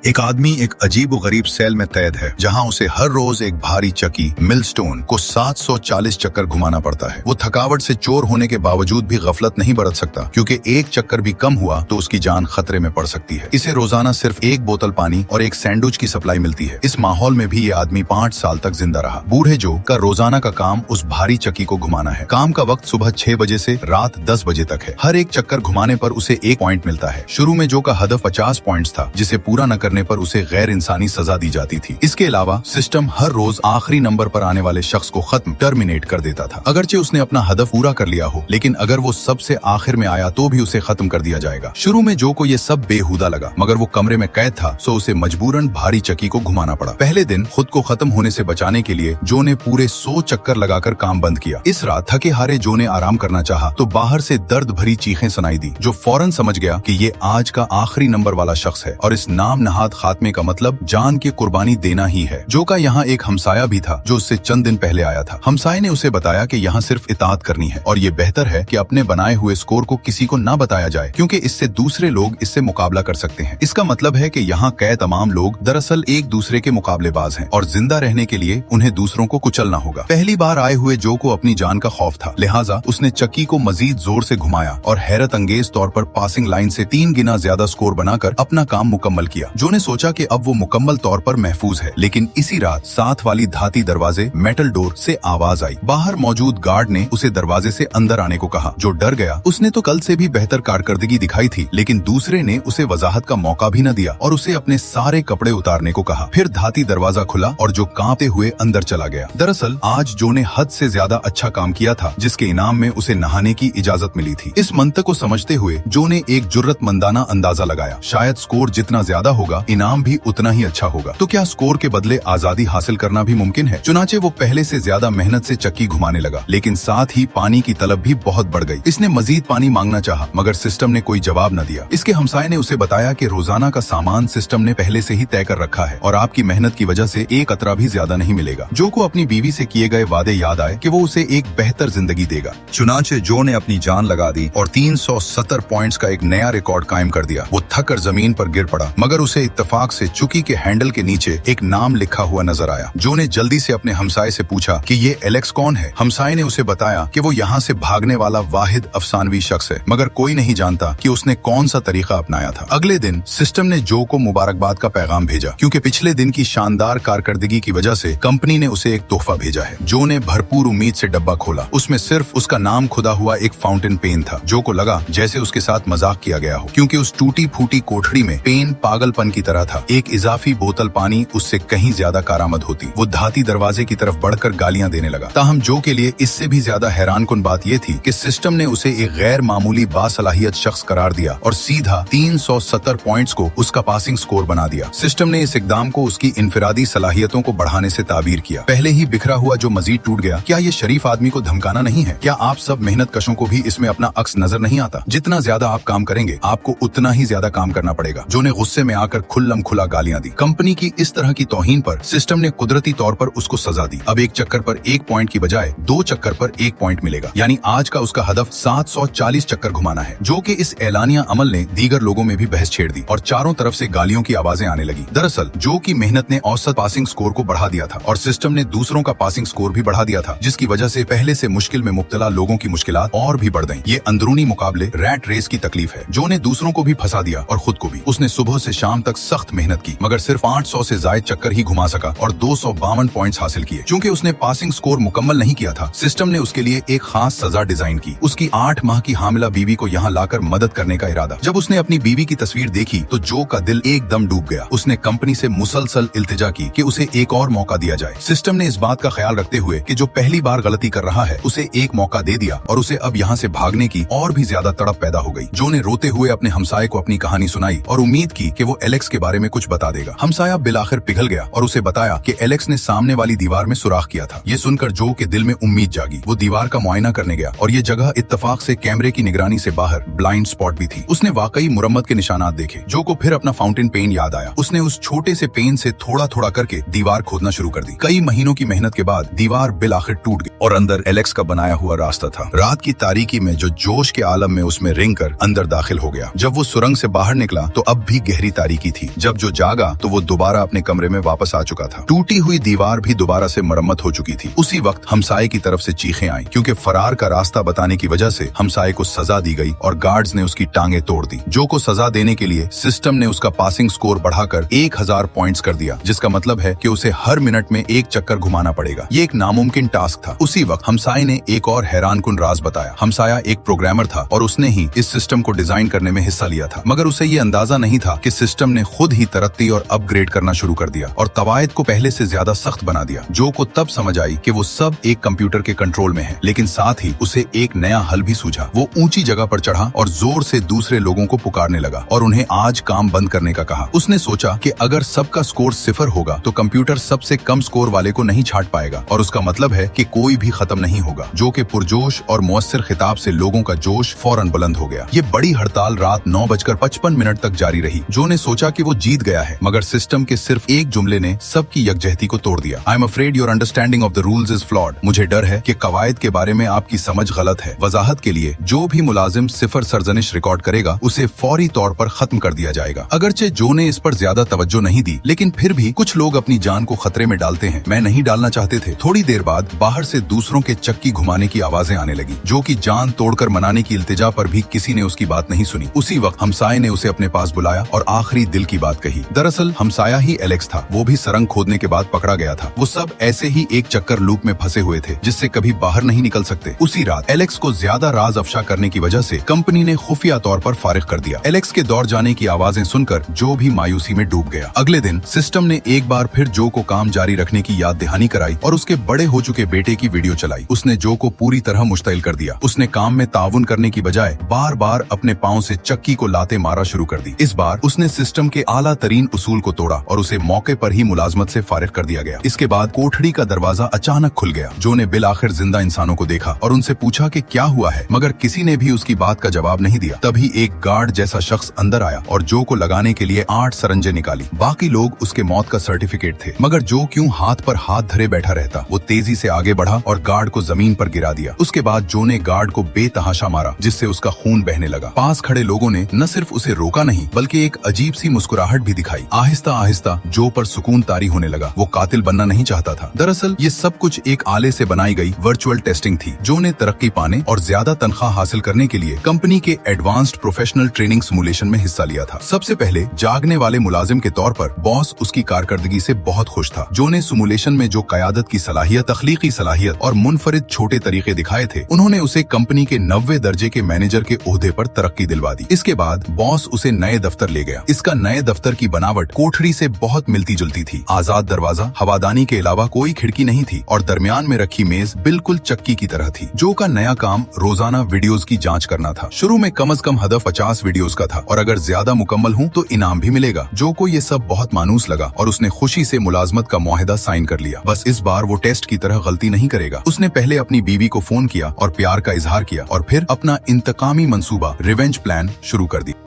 एक आदमी एक अजीब व गरीब सेल में कैद है जहां उसे हर रोज एक भारी चक्की मिलस्टोन को 740 चक्कर घुमाना पड़ता है। वो थकावट से चोर होने के बावजूद भी गफलत नहीं बरत सकता क्योंकि एक चक्कर भी कम हुआ तो उसकी जान खतरे में पड़ सकती है। इसे रोजाना सिर्फ एक बोतल पानी और एक सैंडविच की सप्लाई मिलती है। इस माहौल में भी ये आदमी 5 साल तक जिंदा रहा। बूढ़े जो का रोजाना का काम उस भारी चक्की को घुमाना है। काम का वक्त सुबह 6 बजे से रात 10 बजे तक है। हर एक चक्कर घुमाने पर उसे 1 पॉइंट मिलता है। शुरू में जो का हदफ 50 पॉइंट्स था जिसे पूरा न करने पर उसे गैर इंसानी सजा दी जाती थी। इसके अलावा सिस्टम हर रोज आखिरी नंबर पर आने वाले शख्स को खत्म टर्मिनेट कर देता था। अगरचे उसने अपना हदफ पूरा कर लिया हो, लेकिन अगर वो सबसे आखिर में आया तो भी उसे खत्म कर दिया जाएगा। शुरू में जो को ये सब बेहुदा लगा, मगर वो कमरे में कैद था सो उसे मजबूरन भारी चक्की को घुमाना पड़ा। पहले दिन खुद को खत्म होने से बचाने के लिए जो ने पूरे 100 चक्कर लगाकर काम बंद किया। इस रात थके हारे जो ने आराम करना चाहा तो बाहर से दर्द भरी चीखें सुनाई दी। जो फौरन समझ गया कि ये आज का आखिरी नंबर वाला शख्स है और इस नाम नहाद खात्मे का मतलब जान की कुर्बानी देना ही है। जो का यहाँ एक हमसाया भी था जो उससे चंद दिन पहले आया था। हमसाये ने उसे बताया कि यहाँ सिर्फ इताअत करनी है और ये बेहतर है कि अपने बनाए हुए स्कोर को किसी को ना बताया जाए क्योंकि इससे दूसरे लोग इससे मुकाबला कर सकते हैं। इसका मतलब है कि यहाँ कैद तमाम लोग दरअसल एक दूसरे के मुकाबलेबाज हैं और जिंदा रहने के लिए उन्हें दूसरों को कुचलना होगा। पहली बार आए हुए जो को अपनी जान का खौफ था, लिहाजा उसने चक्की को मजीद जोर से घुमाया और हैरत अंगेज तौर पर पासिंग लाइन से 3 गुना ज्यादा स्कोर बनाकर अपना काम मुकम्मल किया। जो ने सोचा कि अब वो मुकम्मल तौर पर महफूज है, लेकिन इसी रात साथ वाली धाती दरवाजे मेटल डोर से आवाज आई। बाहर मौजूद गार्ड ने उसे दरवाजे से अंदर आने को कहा। जो डर गया, उसने तो कल से भी बेहतर कारकर्दगी दिखाई थी, लेकिन दूसरे ने उसे वजाहत का मौका भी न दिया और उसे अपने सारे कपड़े उतारने को कहा। फिर धाती दरवाजा खुला और जो कांपते हुए अंदर चला गया। दरअसल आज जो ने हद से ज्यादा अच्छा काम किया था जिसके इनाम में उसे नहाने की इजाजत मिली थी। इस मंतक को समझते हुए जो ने एक जुर्रतमंदाना अंदाजा लगाया, शायद स्कोर जितना ज्यादा होगा इनाम भी उतना ही अच्छा होगा। तो क्या स्कोर के बदले आजादी हासिल करना भी मुमकिन है? चुनाचे वो पहले से ज्यादा मेहनत से चक्की घुमाने लगा, लेकिन साथ ही पानी की तलब भी बहुत बढ़ गई। इसने मजीद पानी मांगना चाहा, मगर सिस्टम ने कोई जवाब न दिया। इसके हमसाये ने उसे बताया कि रोजाना का सामान सिस्टम ने पहले से ही तय कर रखा है और आपकी मेहनत की वजह से एक कतरा भी ज्यादा नहीं मिलेगा। जो को अपनी बीवी से किए गए वादे याद आए कि वो उसे एक बेहतर जिंदगी देगा। चुनाचे जो ने अपनी जान लगा दी और 370 पॉइंट्स का एक नया रिकॉर्ड कायम कर दिया। वो थक कर जमीन पर गिर पड़ा, मगर उसे इत्तेफाक से चुकी के हैंडल के नीचे एक नाम लिखा हुआ नजर आया। जो ने जल्दी से अपने हमसाये से पूछा कि ये एलेक्स कौन है। हमसाये ने उसे बताया कि वो यहाँ से भागने वाला वाहिद अफसानवी शख्स है, मगर कोई नहीं जानता कि उसने कौन सा तरीका अपनाया था। अगले दिन सिस्टम ने जो को मुबारकबाद का पैगाम भेजा क्योंकि पिछले दिन की शानदार कारकर्दगी की वजह से कंपनी ने उसे एक तोहफा भेजा है। जो ने भरपूर उम्मीद से डब्बा खोला। उसमें सिर्फ उसका नाम खुदा हुआ एक फाउंटेन पेन था। जो को लगा जैसे उसके साथ मजाक किया गया हो, क्योंकि उस टूटी फूटी कोठरी में पेन पागलपन की तरह था। एक इजाफी बोतल पानी उससे कहीं ज्यादा कारामद होती। वो धाती दरवाजे की तरफ बढ़कर गालियां देने लगा। ताहम जो के लिए इससे भी ज्यादा हैरानकुन बात यह थी कि सिस्टम ने उसे एक गैर मामूली बासलाहियत शख्स करार दिया और सीधा 370 पॉइंट्स को उसका पासिंग स्कोर बना दिया। सिस्टम ने इस इकदाम को उसकी इनफिरादी सलाहियतों को बढ़ाने से ताबीर किया। पहले ही बिखरा हुआ जो मजीद टूट गया। क्या ये शरीफ आदमी को धमकाना नहीं है? क्या आप सब मेहनत कशों को भी इसमें अपना अक्स नजर नहीं आता? जितना ज्यादा आप काम करेंगे आपको उतना ही ज्यादा काम करना पड़ेगा। जो ने गुस्से में आकर खुल्लम खुला गालियां दी। कंपनी की इस तरह की तौहीन पर सिस्टम ने कुदरती तौर पर उसको सजा दी। अब एक चक्कर पर 1 पॉइंट की बजाय 2 चक्कर पर 1 पॉइंट मिलेगा, यानी आज का उसका हदफ 740 चक्कर घुमाना है। जो कि इस ऐलानिया अमल ने दीगर लोगों में भी बहस छेड़ दी और चारों तरफ से गालियों की आवाजें आने लगी। दरअसल जो की मेहनत ने औसत पासिंग स्कोर को बढ़ा दिया था और सिस्टम ने दूसरों का पासिंग स्कोर भी बढ़ा दिया था, जिसकी वजह से पहले से मुश्किल में मुब्तला लोगों की मुश्किलात और भी बढ़ गईं। ये अंदरूनी मुकाबले रैट रेस की तकलीफ है। जो ने दूसरों को भी फंसा दिया और खुद को भी। उसने सुबह से शाम तक सख्त मेहनत की, मगर सिर्फ 800 से जायद चक्कर ही घुमा सका और 252 पॉइंट्स हासिल किए। चूंकि उसने पासिंग स्कोर मुकम्मल नहीं किया था, सिस्टम ने उसके लिए एक खास सजा डिजाइन की। उसकी 8 माह की हामिला बीवी को यहाँ लाकर मदद करने का इरादा। जब उसने अपनी बीवी की तस्वीर देखी तो जो का दिल एकदम डूब गया। उसने कंपनी से मुसलसल इल्तिजा की कि उसे एक और मौका दिया जाए। सिस्टम ने इस बात का ख्याल रखते हुए कि जो पहली बार गलती कर रहा है उसे एक मौका दे दिया और उसे अब यहाँ से भागने की और भी ज्यादा तड़प पैदा हो गई। जो ने रोते हुए अपने हमसाये को अपनी कहानी सुनाई और उम्मीद की कि वो एलेक्स के बारे में कुछ बता देगा। हमसाया बिलाखिर पिघल गया और उसे बताया कि एलेक्स ने सामने वाली दीवार में सुराख किया था। ये सुनकर जो के दिल में उम्मीद जागी। वो दीवार का मुआयना करने गया और ये जगह इत्तफाक से कैमरे की निगरानी से बाहर ब्लाइंड स्पॉट भी थी। उसने वाकई मुरम्मत के निशानात देखे। जो को फिर अपना फाउंटेन पेन याद आया। उसने उस छोटे से पेन से थोड़ा थोड़ा करके दीवार खोदना शुरू कर दी। कई महीनों की मेहनत के बाद दीवार बिलाखिर टूट गई और अंदर एलेक्स का बनाया हुआ रास्ता था। रात की तारीकी में जो जोश के आलम में उसमें रिंग कर अंदर दाखिल हो गया। जब वो सुरंग से बाहर निकला तो अब भी गहरी तारीकी की थी। जब जो जागा तो वो दोबारा अपने कमरे में वापस आ चुका था। टूटी हुई दीवार भी दोबारा से मरम्मत हो चुकी थी। उसी वक्त हमसाये की तरफ से चीखें आई, क्योंकि फरार का रास्ता बताने की वजह से हमसाये को सजा दी गई और गार्ड्स ने उसकी टांगे तोड़ दी। जो को सजा देने के लिए सिस्टम ने उसका पासिंग स्कोर बढ़ाकर 1000 पॉइंट्स कर दिया, जिसका मतलब है कि उसे हर मिनट में एक चक्कर घुमाना पड़ेगा। ये एक नामुमकिन टास्क था। उसी वक्त हमसाये ने एक और हैरानकुन राज बताया। हमसाया एक प्रोग्रामर था और उसने ही इस सिस्टम को डिजाइन करने में हिस्सा लिया था, मगर उसे ये अंदाजा नहीं था कि सिस्टम ने खुद ही तरक्की और अपग्रेड करना शुरू कर दिया और कवायद को पहले से ज्यादा सख्त बना दिया। जो को तब समझ आई कि वो सब एक कंप्यूटर के कंट्रोल में है, लेकिन साथ ही उसे एक नया हल भी सूझा। वो ऊंची जगह पर चढ़ा और जोर से दूसरे लोगों को पुकारने लगा और उन्हें आज काम बंद करने का कहा। उसने सोचा कि अगर सबका स्कोर 0 होगा तो कंप्यूटर सबसे कम स्कोर वाले को नहीं छांट पाएगा और उसका मतलब है कि कोई भी खत्म नहीं होगा। जो के पुरजोश और मुअस्सिर खिताब से लोगों का जोश फौरन बुलंद हो गया। ये बड़ी हड़ताल रात 9:55 तक जारी रही। जो ने सोचा कि वो जीत गया है, मगर सिस्टम के सिर्फ एक जुमले ने सबकी यकजहती को तोड़ दिया। I am afraid your understanding of the rules is flawed. मुझे डर है कि कवायद के बारे में आपकी समझ गलत है। वजाहत के लिए, जो भी मुलाजिम 0 सरजनिश रिकॉर्ड करेगा उसे फौरी तौर पर खत्म कर दिया जाएगा। अगरचे जो ने इस पर ज्यादा तवज्जो नहीं दी, लेकिन फिर भी कुछ लोग अपनी जान को खतरे में डालते हैं। मैं नहीं डालना चाहते थे। थोड़ी देर बाद बाहर से दूसरों के चक्की घुमाने की आवाजें आने लगी। जो की जान तोड़कर मनाने की इल्तिजा पर भी किसी ने उसकी बात नहीं सुनी। उसी वक्त हमसाये ने उसे अपने पास बुलाया और आखिरी दिल की बात कही। दरअसल हमसाया ही एलेक्स था। वो भी सरंग खोदने के बाद पकड़ा गया था। वो सब ऐसे ही एक चक्कर लूप में फंसे हुए थे जिससे कभी बाहर नहीं निकल सकते। उसी रात एलेक्स को ज्यादा राज अफशा करने की वजह से कंपनी ने खुफिया तौर पर फारिग कर दिया। एलेक्स के दौड़ जाने की आवाजें सुनकर जो भी मायूसी में डूब गया। अगले दिन सिस्टम ने एक बार फिर जो को काम जारी रखने की याद दहानी कराई और उसके बड़े हो चुके बेटे की वीडियो चलाई। उसने जो को पूरी तरह मुश्तइल कर दिया। उसने काम में ताउन करने की बजाय बार बार अपने पांव से चक्की को लाते मारा शुरू कर दी। इस बार उसने सिस्टम के आला तरीन उसूल को तोड़ा और उसे मौके पर ही मुलाजमत से फारिग कर दिया गया। इसके बाद कोठड़ी का दरवाजा अचानक खुल गया। जो ने बिल आखिर जिंदा इंसानों को देखा और उनसे पूछा कि क्या हुआ है, मगर किसी ने भी उसकी बात का जवाब नहीं दिया। तभी एक गार्ड जैसा शख्स अंदर आया और जो को लगाने के लिए 8 सरंजे निकाली। बाकी लोग उसके मौत का सर्टिफिकेट थे, मगर जो क्यों हाथ पर हाथ धरे बैठा रहता। वो तेजी से आगे बढ़ा और गार्ड को जमीन पर गिरा दिया। उसके बाद जो ने गार्ड को बेतहाशा मारा, जिससे उसका खून बहने लगा। पास खड़े लोगों ने न सिर्फ उसे रोका नहीं, बल्कि एक अजीब सी मुस्कुराहट भी दिखाई। आहिस्ता आहिस्ता जो पर सुकून तारी होने लगा। वो कातिल बनना नहीं चाहता था। दरअसल ये सब कुछ एक आले से बनाई गई वर्चुअल टेस्टिंग थी। जो ने तरक्की पाने और ज्यादा तनख्वाह हासिल करने के लिए कंपनी के एडवांस्ड प्रोफेशनल ट्रेनिंग सिमुलेशन में हिस्सा लिया था। सबसे पहले जागने वाले मुलाजिम के तौर पर बॉस उसकी कारकर्दगी से बहुत खुश था। जो ने सिमुलेशन में जो कयादत की सलाहियत, तख्लीकी सलाहियत और मुनफरिद छोटे तरीके दिखाए थे, उन्होंने उसे कंपनी के 90 दर्जे के मैनेजर के ओहदे पर तरक्की दिलवा दी। इसके बाद बॉस उसे नए दफ्तर ले गया। इसका नए दफ्तर की बनावट कोठड़ी से बहुत मिलती जुलती थी। आजाद दरवाजा, हवादानी के अलावा कोई खिड़की नहीं थी और दरमियान में रखी मेज बिल्कुल चक्की की तरह थी। जो का नया काम रोजाना वीडियोस की जांच करना था। शुरू में कम से कम हदफ 50 वीडियोस का था और अगर ज्यादा मुकम्मल हूं तो इनाम भी मिलेगा। जो को ये सब बहुत मानूस लगा और उसने खुशी से मुलाजमत का मुआहिदा साइन कर लिया। बस इस बार वो टेस्ट की तरह गलती नहीं करेगा। उसने पहले अपनी बीवी को फोन किया और प्यार का इजहार किया और फिर अपना इंतकामी मंसूबा रिवेंज प्लान शुरू कर दिया।